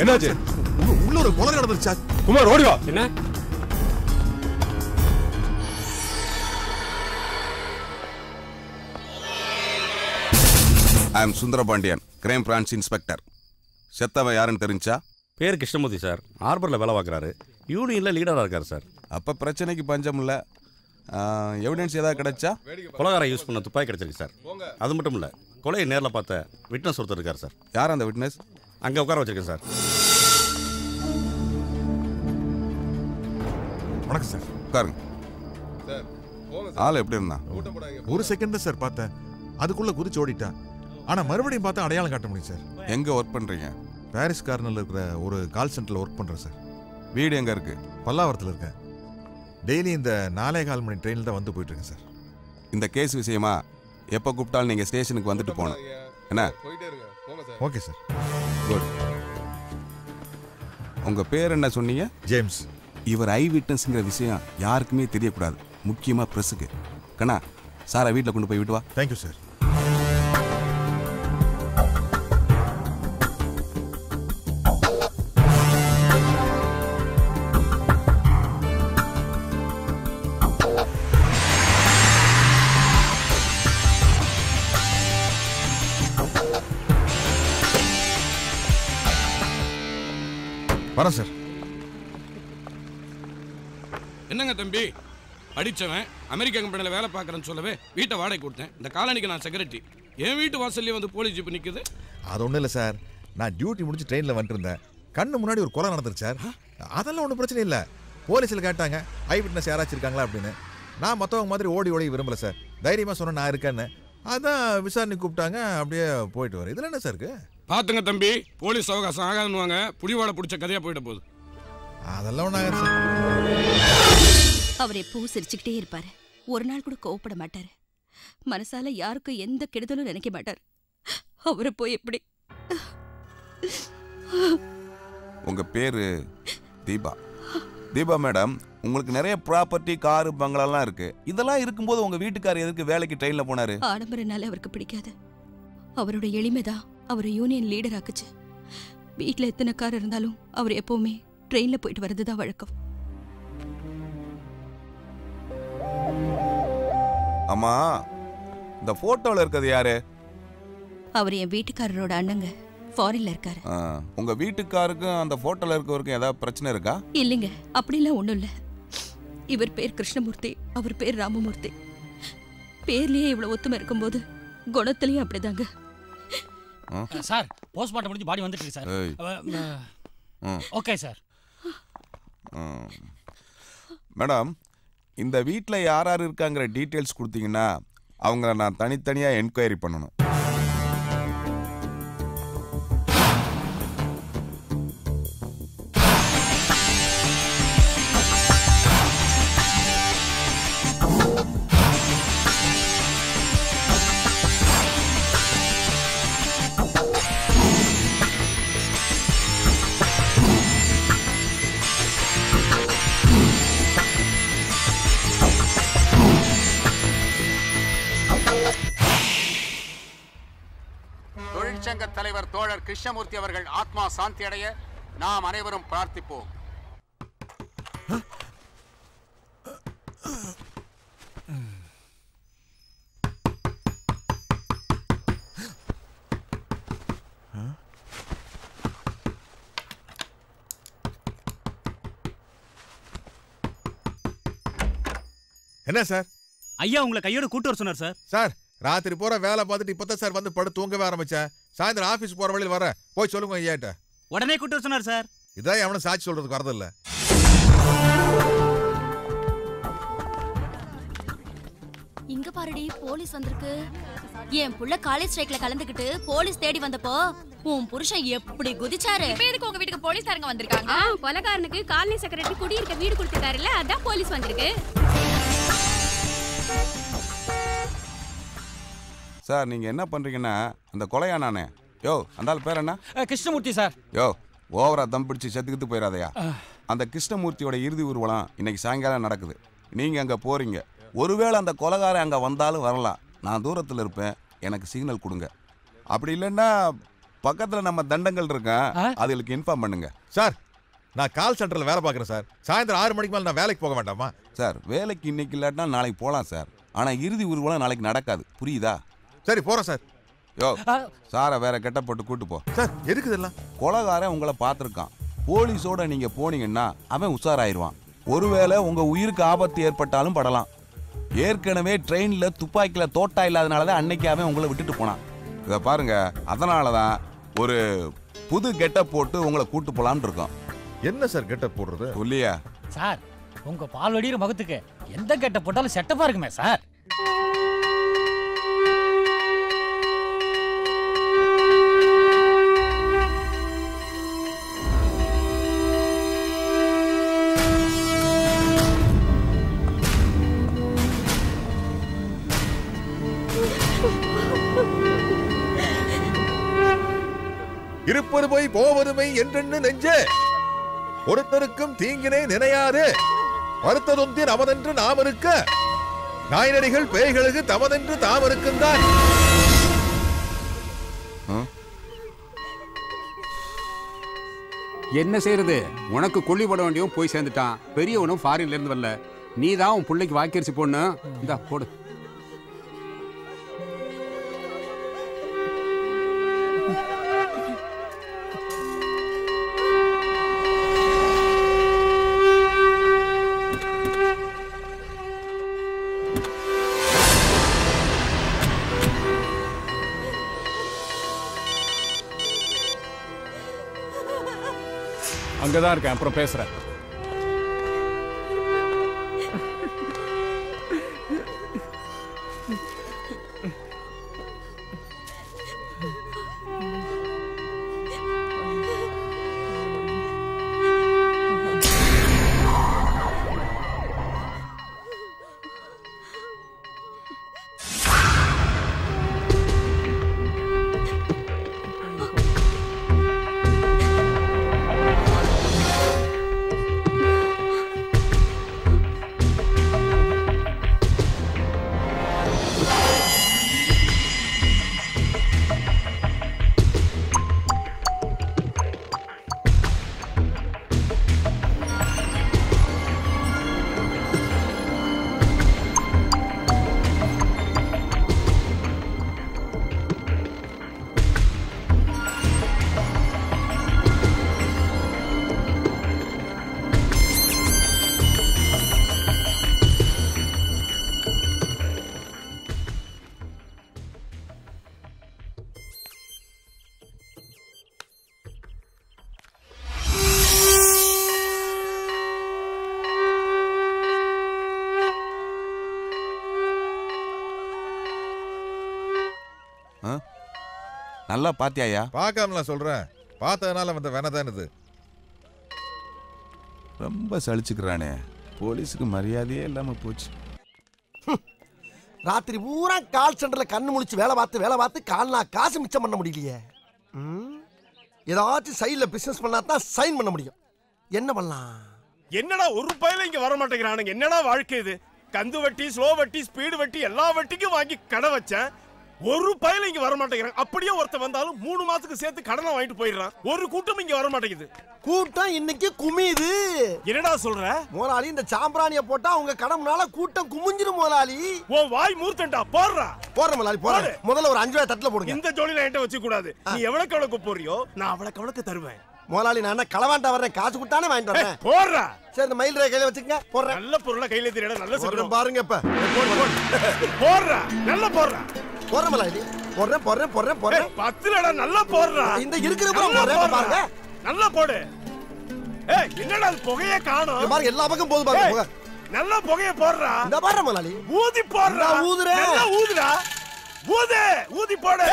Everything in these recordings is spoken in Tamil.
என்னாச்சு? உள்ள ஒரு கொலை நடந்துச்சு சார். குமார் ஓடி வா. என்ன? ஐ அம் சுந்தரபாண்டியன், கிரைம் பிரான்ச் இன்ஸ்பெக்டர். செத்தவன் யாருன்னு தெரிஞ்சா? பேர் கிருஷ்ணமூர்த்தி சார். ஹார்பரில் வேலை பார்க்குறாரு. யூனியனில் லீடராக இருக்கார் சார். அப்போ பிரச்சனைக்கு பஞ்சம் இல்லை. எவிடன்ஸ் ஏதாவது கிடைச்சா? கொலைகாரம் யூஸ் பண்ண துப்பாக்கி கிடைச்சிருக்கு சார். அது மட்டும் இல்லை, கொலையை நேரில் பார்த்த விட்னஸ் ஒருத்தர் இருக்கார் சார். யார் அந்த விட்னஸ்? அங்கே உட்கார வச்சிருக்கேன் சார். வணக்கம் சார். உட்காருங்க. ஆள் எப்படி இருந்தான்? ஒரு செகண்ட் தான் சார் பார்த்தேன். அதுக்குள்ள குதிச்சு ஓடிட்டான். ஆனா மறுபடியும் பார்த்தா அடையாளம் காட்ட முடியும் சார். எங்க ஒர்க் பண்றீங்க? பாரிஸ் கார்னர்ல இருக்கிற ஒரு கால் சென்டர்ல ஒர்க் பண்றேன் சார். வீடு எங்க இருக்கு? பல்லாவரத்தில் இருக்கேன். டெய்லி இந்த 4:15 மணி ட்ரெயினில் தான் வந்து போயிட்டு இருக்கேன் சார். இந்த கேஸ் விஷயமா எப்போ கூப்பிட்டாலும் நீங்க ஸ்டேஷனுக்கு வந்துட்டு போகணும். என்ன? Okay sir. குட். உங்க பேர் என்ன சொன்னீங்க? ஜேம்ஸ். இவர் ஐ விட்னஸ்ங்கிற விஷயம் யாருக்குமே தெரியக்கூடாது, முக்கியமா பிரஸுக்கு. கண்ணா, சாரை வீட்டில் கொண்டு போய் விட்டு வா. Thank you sir. வரேன் சார். என்னங்க தம்பி, படித்தவன் அமெரிக்கா கம்பெனியில் வேலை பார்க்குறேன்னு சொல்லவே வீட்டை வாடகை கொடுத்தேன். இந்த காலனிக்கு நான் செக்யூரிட்டி. என் வீட்டு வாசல்லே வந்து போலீஸ் ஜீப் நிற்குது. அது ஒன்றும் இல்லை சார். நான் டியூட்டி முடிச்சு ட்ரெயினில் வந்துருந்தேன். கண்ணு முன்னாடி ஒரு கொலை நடந்துருச்சு சார். அதெல்லாம் ஒன்றும் பிரச்சனை இல்லை. போலீஸில் கேட்டாங்க ஐ விட்னஸ் யாராச்சும் இருக்காங்களா அப்படின்னு. நான் மற்றவங்க மாதிரி ஓடி ஓடி விரும்பல சார். தைரியமாக சொன்னேன் நான் இருக்கேன்னு. அதான் விசாரணை கூப்பிட்டாங்க. அப்படியே போயிட்டு வரேன். இதில் என்ன சார் இருக்கு? பார்த்துங்க தம்பி, போலீஸ் அவகாசம் ஆகாதுன்னுவாங்க. புடிவாட பிடிச்ச கதையாக போயிட போகுது. அதெல்லாம் ஒன்றாக சார். அவர் எப்பவும் சிரிச்சுக்கிட்டே இருப்பாரு. ஒரு நாள் கூட கோவப்பட மாட்டாரு. மனசால யாருக்கும் எந்த கெடுதலும் நினைக்க மாட்டார். அவரை போய் எப்படி? உங்க பேரு தீபா. தீபா மேடம், உங்களுக்கு நிறைய ப்ராப்பர்ட்டி, காரு, பங்களாலாம் இருக்கு. இதெல்லாம் இருக்கும்போது உங்க வீட்டுக்காரர் எதுக்கு வேலைக்கு ட்ரெயின்ல போனாரு? ஆடம்பரனால அவருக்கு பிடிக்காது. அவரோட எளிமைதான் அவர் யூனியன் லீடர் ஆக்குச்சு. வீட்டுல எத்தனை கார் இருந்தாலும் அவர் எப்பவுமே ட்ரெயின்ல போயிட்டு வர்றதுதான் வழக்கம். ஆமா, இந்த போட்டோல இருக்கிறது யாரு? அவர் என் வீட்டுக்காரரோட அண்ணங்க. ஃபாரின்ல இருக்காரு. உங்க வீட்டுக்காருக்கும் அந்த போட்டோல இருக்கவருக்கும் ஏதாவது பிரச்சனை இருக்கா? இல்லைங்க, அப்படிலாம் ஒண்ணும் இல்ல. இவர் பேர் கிருஷ்ணமூர்த்தி, அவர் பேர் ராமமூர்த்தி. பேர்லயே இவ்வளவு ஒத்துமை இருக்கும்போது குணத்திலயும் அப்படிதாங்க. சார், போஸ்ட்மார்ட்டம் முடிஞ்சு பாடி வந்துட்டு இருக்கு சார். Okay sir. மேடம், இந்த வீட்டில் யார் யார் இருக்காங்கிற டீட்டெயில்ஸ் கொடுத்தீங்கன்னா அவங்கள நான் தனித்தனியாக என்கொயரி பண்ணணும். தொழிற்சங்க தலைவர் தோழர் கிருஷ்ணமூர்த்தி அவர்கள் ஆத்மா சாந்தி அடைய நாம் அனைவரும் பிரார்த்திப்போம். என்ன சார்? ஐயா உங்களை கையோட கூட்டு வர சொன்னார் சார். சார், ராத்திரி பூரா வேலை பார்த்துட்டு இப்பதான் சார் வந்து படுத்து தூங்கவே ஆரம்பிச்சேன். சாயந்தரம் ஆபீஸ் போற வழியில் வரேன், போய் சொல்லுங்க ஐயாட்ட. உடனே கூட்டு சொன்னார் சார். இதான் அவனை சாட்சி சொல்றதுக்கு வரதில்ல. இங்க பாருடி, போலீஸ் வந்திருக்கு. என் புள்ள காலேஜ் ஸ்ட்ரைக்ல கலந்துக்கிட்டு போலீஸ் தேடி வந்தப்போ உன் புருஷன் எப்படி குதிச்சாரு. இப்ப எதுக்கு உங்க வீட்டுக்கு போலீஸ்காரங்க வந்திருக்காங்க? கொலைகாரனுக்கு காலனி செக்ரட்டரி குடியிருக்க வீடு கொடுத்திருக்காருல்ல, அதான் போலீஸ் வந்திருக்கு. சார் நீங்க என்ன பண்றீங்கன்னா அந்த கொலையானானே, யோ அந்த ஆள் பேர் என்ன? கிருஷ்ணமூர்த்தி சார். யோ ஓவரா தம் பிடிச்சி செத்துக்கிட்டு போயிடாதயா. அந்த கிருஷ்ணமூர்த்தியோட இறுதி ஊர்வலம் இன்னைக்கு சாயங்காலம் நடக்குது. நீங்க அங்க போறீங்க. ஒருவேளை அந்த கொலைகாரன் அங்க வந்தாலும் வரலாம். நான் தூரத்தில் இருப்பேன், எனக்கு சிக்னல் கொடுங்க. அப்படி இல்லைன்னா பக்கத்தில் நம்ம தண்டங்கள் இருக்கேன், அதுகளுக்கு இன்ஃபார்ம் பண்ணுங்க. சார் நான் கால் சென்டரில் வேலை பார்க்குறேன் சார். சாயந்தரம் 6 மணிக்கு மேலே நான் வேலைக்கு போக வேண்டாமா? சார் வேலைக்கு இன்னைக்கு இல்லாட்டினா நாளைக்கு போகலாம் சார். ஆனால் இறுதி ஊர்வலம் நாளைக்கு நடக்காது, புரியுதா? சரி போகிறேன் சார். யோ சாரை வேற கெட்ட போட்டு கூட்டு போ. சார் எதுக்கு இதெல்லாம்? கொலைகாரன் உங்களை பார்த்துருக்கான். போலீஸோட நீங்கள் போனீங்கன்னா அவன் உஷாராயிருவான். ஒருவேளை உங்கள் உயிருக்கு ஆபத்து ஏற்பட்டாலும் படலாம். ஏற்கனவே ட்ரெயினில் துப்பாக்கியில் தோட்டா இல்லாதனால தான் அன்னைக்கு அவன் உங்களை விட்டுட்டு போனான். இதை பாருங்க, அதனால தான் ஒரு புது கெட்டப் போட்டு உங்களை கூட்டு போலான்னு இருக்கோம். என்ன சார் கெட்டப் போடுறது? சொல்லியா சார், உங்க பால் வடிகிற முகத்துக்கு எந்த கெட்டப் போட்டாலும் செட்டப்பா இருக்குமே சார். இருப்பது போய் போவதுமை என்றென்னு நெஞ்சே, ஒருத்தருக்கும் தீங்கினே நினையாது. வருத்ததொந்தி நமதென்று நாம் இருக்க, நாய்நடிகள் பேய்களுக்கு தமதென்று தாம் இருக்குந்தான். என்ன செய்யறது? உனக்கு கொல்லி போட வேண்டியவன் போய் சேர்ந்துட்டான். பெரியவனும் ஃபாரின்ல இருந்து வரல. நீ தான் உன் பிள்ளைக்கு வாக்கரிசி போடணும். இந்தா போடு. அங்கதான் இருக்கேன், அப்புறம் பேசுறேன். நல்லா பாத்தியாயா? பார்க்காமலாம் சொல்றேன், பார்த்ததுனால வந்த வேணதான் இது. ரொம்ப சலிச்சுக்கிறானே, போலீஸுக்கு மரியாதையே இல்லாம போச்சு. ராத்திரி பூரா கால் சென்டர்ல கண்ணு முழிச்சு வேலை பார்த்து கால்னா காசு மிச்சம் பண்ண முடியலையே. ஏதாச்சும் சைட்ல பிசினஸ் பண்ணா தான் சைன் பண்ண முடியும். என்ன பண்ணலாம்? என்னடா ஒரு பையில இங்க வர மாட்டேங்கிறானுங்க. என்னடா வாழ்க்கை இது? கந்து வட்டி, ஸ்லோ வட்டி, ஸ்பீடு வட்டி எல்லா வட்டிக்கும் வாங்கி கடை வச்சேன். ஒரு பையில இங்க வர மாட்டேங்கிறாங்க. அப்படியே ஒருத்த வந்தாலும் 3 மாசத்துக்கு சேர்த்து கடனை வாங்கிட்டு போயிடுறான். ஒரு கூட்டம் இங்க வர மாட்டேங்குது. கூட்டம் இன்னைக்கு குமியுது. என்னடா சொல்ற? முதலாளி இந்த சாம்பிராணிய போட்டா உங்க கடம்னால கூட்டம் குமிஞ்சிரும் முதலாளி. ஓ வாய் மூர்த்தண்டா, போடுறா. போடுற முதலாளி போடுற. முதல்ல ஒரு 5 ரூபாய் தட்டுல போடுங்க. இந்த ஜோலில என்கிட்ட வச்சு கூடாது. நீ எவ்வளவுக்கு எவ்வளவுக்கு போறியோ நான் அவ்வளவுக்கு தருவேன். முதலாளி நான் என்ன களவாண்டா வர்றேன், காசு கொடுத்தானே வாங்கிட்டு வரேன். போடுறா. சரி இந்த மயில் ரே கையில வச்சுக்கங்க, போடுறேன். நல்ல பொருளை கையில தெரியல, நல்ல சொல்றேன் பாருங்க இப்ப. போடுறா, நல்ல போடுறா. போறேன் மலாடி போறேன் பத்துலடா நல்லா போடுறா இந்த இருக்கிற போறேன் பாருங்க நல்லா போடு ஏய் என்னடா அது புகையே காணோம் பாருங்க எல்லா பக்கம் போது பாருங்க நல்லா புகையை போடுறா இந்த பாரு மலாடி ஊதி போடுறா ஊதுறேன் நல்லா ஊதுடா ஊதி போடு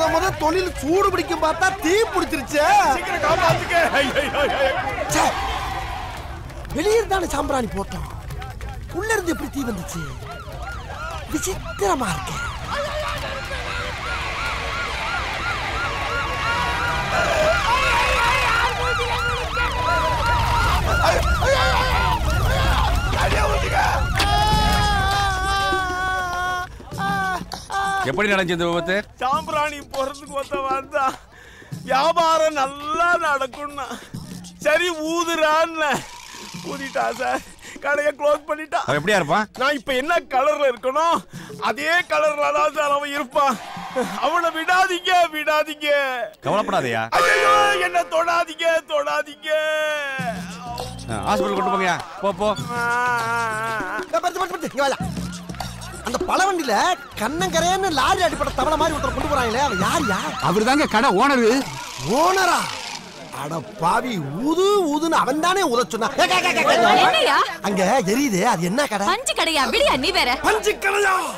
முத தொழில் சூடு பிடிக்கும் பார்த்தா தீ பிடிச்சிருச்சு வெளியிருந்தானே சாம்பிராணி போட்டோம் உள்ள இருந்து எப்படி தீ வந்துச்சு விசித்திரமா இருக்கு எப்படி நடந்தது விபத்து? சாம்பிராணி போறதுக்கு வந்தா வியாபாரம் நல்லா நடக்கும்னா சரி ஊதுறான்னு ஊதிட்டா சார் கடையை க்ளோஸ் பண்ணிட்டா. அவன் எப்படியா இருப்பான்? நான் இப்ப என்ன கலர்ல இருக்கணும் அதே கலர்ல தான் சார் அவன் இருப்பான். அவனை விடாதீங்க. கவலைப்படாதயா. ஐயோ என்ன தொடாதீங்க. ஹாஸ்பிடல் கொண்டு போங்கயா. போ. அந்த பழவண்டியில கண்ணங்கரையன்னு லாரி அடிப்பட்ட தவளை மாதிரி ஒருத்தர் கொண்டு போறாங்களே அவன் யாரியா? அவர் தாங்க கடை ஓனரா? அட பாவி ஊதுன்னு அவன் தானே ஊத சொன்னா. அங்க எரியுது அது என்ன கடை? பஞ்சு கடையா? விடியா நீ வேற. பஞ்சு கடையா?